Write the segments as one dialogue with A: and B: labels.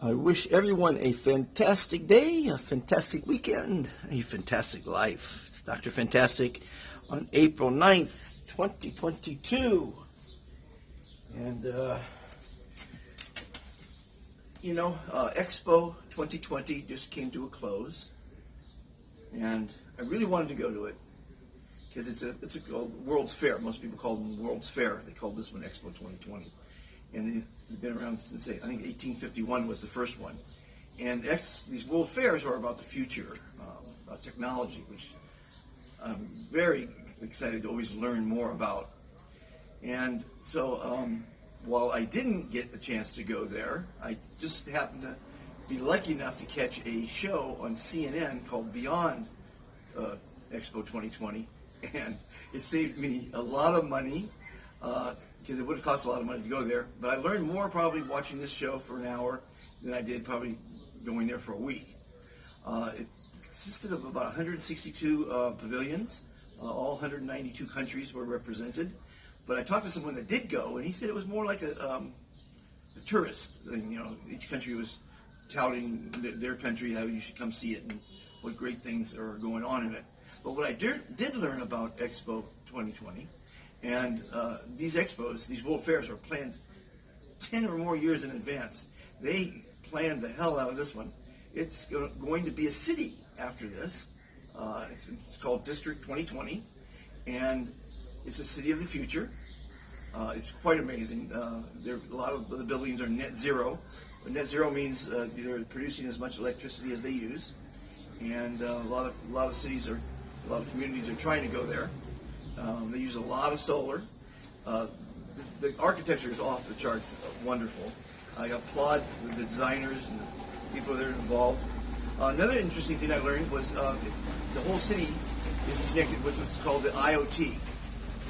A: I wish everyone a fantastic day, a fantastic weekend, a fantastic life. It's Dr. Fantastic on April 9th, 2022. And, Expo 2020 just came to a close. And I really wanted to go to it because it's a World's Fair. Most people call them World's Fair. They call this one Expo 2020. And they've been around since, I think, 1851 was the first one. And these World Fairs are about the future, about technology, which I'm very excited to always learn more about. And so while I didn't get a chance to go there, I just happened to be lucky enough to catch a show on CNN called Beyond Expo 2020. And it saved me a lot of money. Because it would have cost a lot of money to go there. But I learned more probably watching this show for an hour than I did probably going there for a week. It consisted of about 162 pavilions. All 192 countries were represented. But I talked to someone that did go, and he said it was more like a tourist thing. You know, each country was touting their country, how you should come see it, and what great things are going on in it. But what I did learn about Expo 2020, and these expos, these World Fairs, are planned 10 or more years in advance. They planned the hell out of this one. It's going to be a city after this. It's called District 2020, and it's a city of the future. It's quite amazing. A lot of the buildings are net zero. Net zero means they're producing as much electricity as they use, and a lot of cities a lot of communities are trying to go there. They use a lot of solar. The architecture is off the charts, wonderful. I applaud the designers and the people that are involved. Another interesting thing I learned was the whole city is connected with what's called the IoT,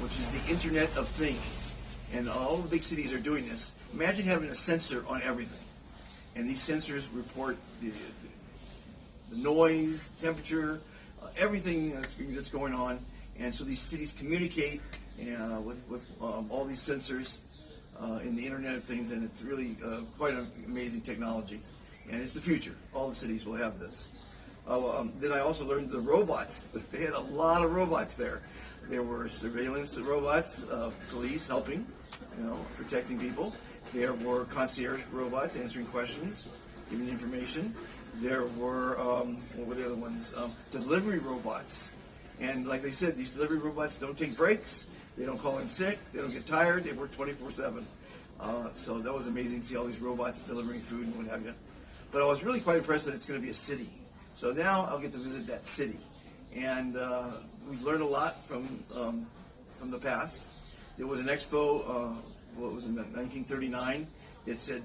A: which is the Internet of Things. And all the big cities are doing this. Imagine having a sensor on everything. And these sensors report the noise, temperature, everything that's going on. And so these cities communicate with all these sensors in the Internet of Things, and it's really quite an amazing technology. And it's the future. All the cities will have this. Then I also learned the robots. They had a lot of robots there. There were surveillance robots, police helping, protecting people. There were concierge robots answering questions, giving information. There were, what were the other ones? Delivery robots. And like they said, these delivery robots don't take breaks. They don't call in sick. They don't get tired. They work 24/7. So that was amazing to see all these robots delivering food and what have you. But I was really quite impressed that it's going to be a city. So now I'll get to visit that city. And we've learned a lot from the past. There was an expo, what was it, 1939. It said,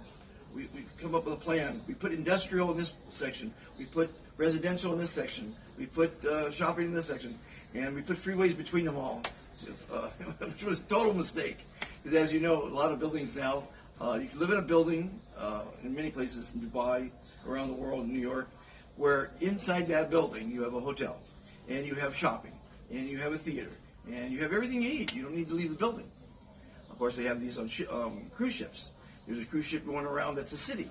A: we've come up with a plan. We put industrial in this section. We put residential in this section. We put shopping in this section. And we put freeways between them all, which was a total mistake. Because as you know, a lot of buildings now, you can live in a building in many places in Dubai, around the world, in New York, where inside that building you have a hotel, and you have shopping, and you have a theater, and you have everything you need. You don't need to leave the building. Of course, they have these on cruise ships. There's a cruise ship going around that's a city,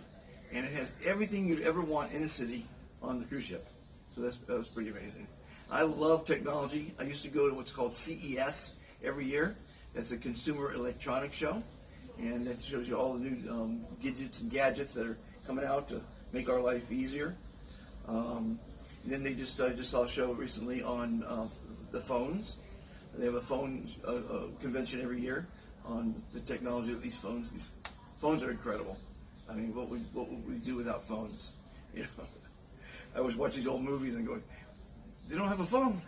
A: and it has everything you'd ever want in a city on the cruise ship. So that was pretty amazing. I love technology. I used to go to what's called CES every year. That's a Consumer Electronics Show, and that shows you all the new gadgets and gadgets that are coming out to make our life easier. Then I just saw a show recently on the phones. They have a phone convention every year on the technology of these phones. These phones are incredible. I mean, what would we do without phones? I always watch these old movies and going, they don't have a phone.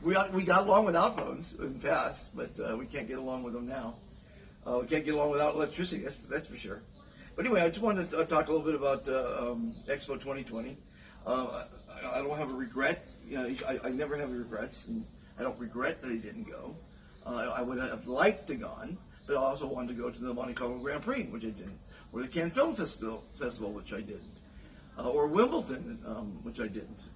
A: We got along without phones in the past, but we can't get along with them now. We can't get along without electricity, that's for sure. But anyway, I just wanted to talk a little bit about Expo 2020. I don't have a regret. I never have regrets, and I don't regret that I didn't go. I would have liked to have gone, but I also wanted to go to the Monte Carlo Grand Prix, which I didn't, or the Cannes Film Festival, which I didn't, or Wimbledon, which I didn't.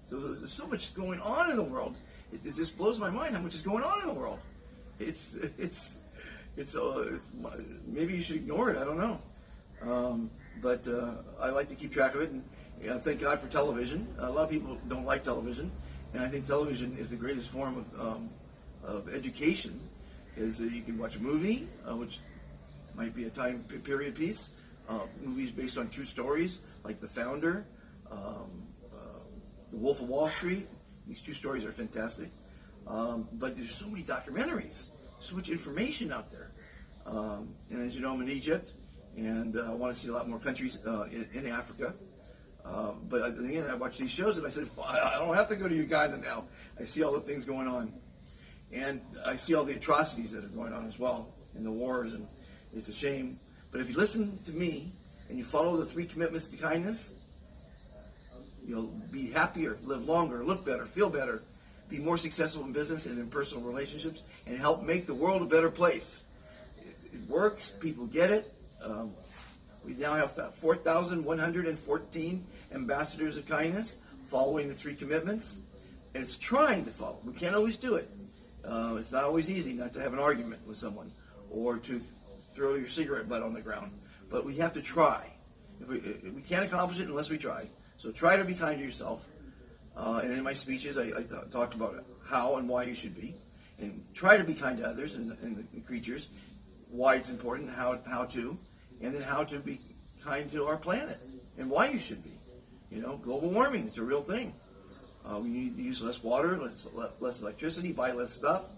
A: So there's so much going on in the world. It just blows my mind how much is going on in the world. It's maybe you should ignore it. I don't know. But I like to keep track of it, and thank God for television. A lot of people don't like television, and I think television is the greatest form of education. Is you can watch a movie, which might be a time period piece, movies based on true stories like The Founder, The Wolf of Wall Street. These true stories are fantastic. But there's so many documentaries, so much information out there. And as you know, I'm in Egypt, and I want to see a lot more countries in Africa. But again, I watch these shows, and I said, well, I don't have to go to Uganda now. I see all the things going on. And I see all the atrocities that are going on as well, and the wars, and it's a shame. But if you listen to me, and you follow the 3 commitments to kindness, you'll be happier, live longer, look better, feel better, be more successful in business and in personal relationships, and help make the world a better place. It works. People get it. We now have 4,114 ambassadors of kindness following the 3 commitments, and it's trying to follow. We can't always do it. It's not always easy not to have an argument with someone or to throw your cigarette butt on the ground, but we have to try. We can't accomplish it unless we try. So try to be kind to yourself. And in my speeches, I talk about how and why you should be, and try to be kind to others and the creatures, why it's important, how to, and then how to be kind to our planet and why you should be. You know, global warming, it's a real thing. We need to use less water, less electricity, buy less stuff,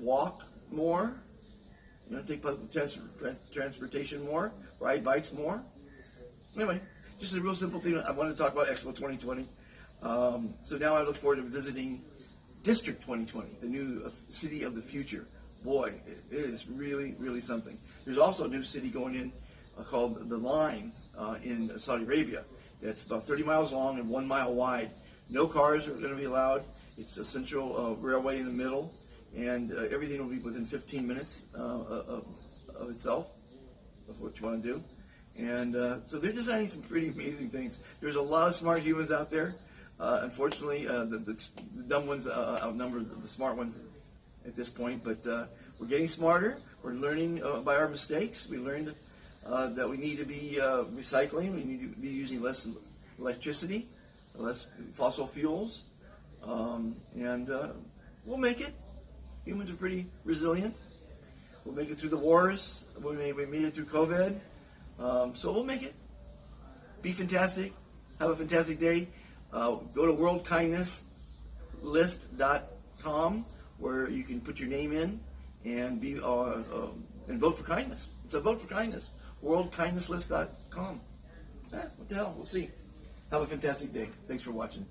A: walk more, you know, take public transportation more, ride bikes more. Anyway, just a real simple thing. I wanted to talk about Expo 2020. So now I look forward to visiting District 2020, the new city of the future. Boy, it is really, really something. There's also a new city going in called The Line in Saudi Arabia. That's about 30 miles long and 1 mile wide. No cars are going to be allowed. It's a central railway in the middle, and everything will be within 15 minutes of itself, of what you want to do. And so they're designing some pretty amazing things. There's a lot of smart humans out there. Unfortunately, the dumb ones outnumber the smart ones at this point, but we're getting smarter. We're learning by our mistakes. We learned that we need to be recycling. We need to be using less electricity, less fossil fuels, and we'll make it. Humans are pretty resilient. We'll make it through the wars. We made it through COVID. So we'll make it. Be fantastic. Have a fantastic day. Go to worldkindnesslist.com where you can put your name in and be and vote for kindness. It's a vote for kindness. worldkindnesslist.com. What the hell? We'll see. Have a fantastic day. Thanks for watching.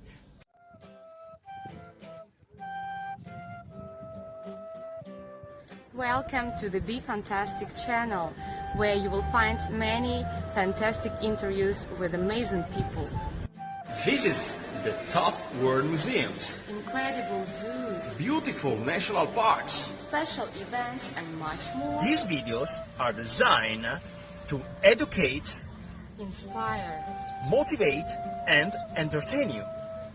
B: Welcome to the Be Fantastic channel, where you will find many fantastic interviews with amazing people.
C: Visit the top world museums,
B: Incredible zoos,
C: beautiful national parks.
B: special events and much more.
D: These videos are designed to educate,
B: Inspire.
D: motivate, and entertain you.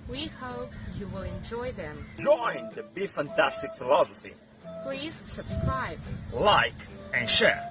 B: We hope you will enjoy them.
D: Join the Be Fantastic philosophy.
B: Please subscribe.
D: Like and share.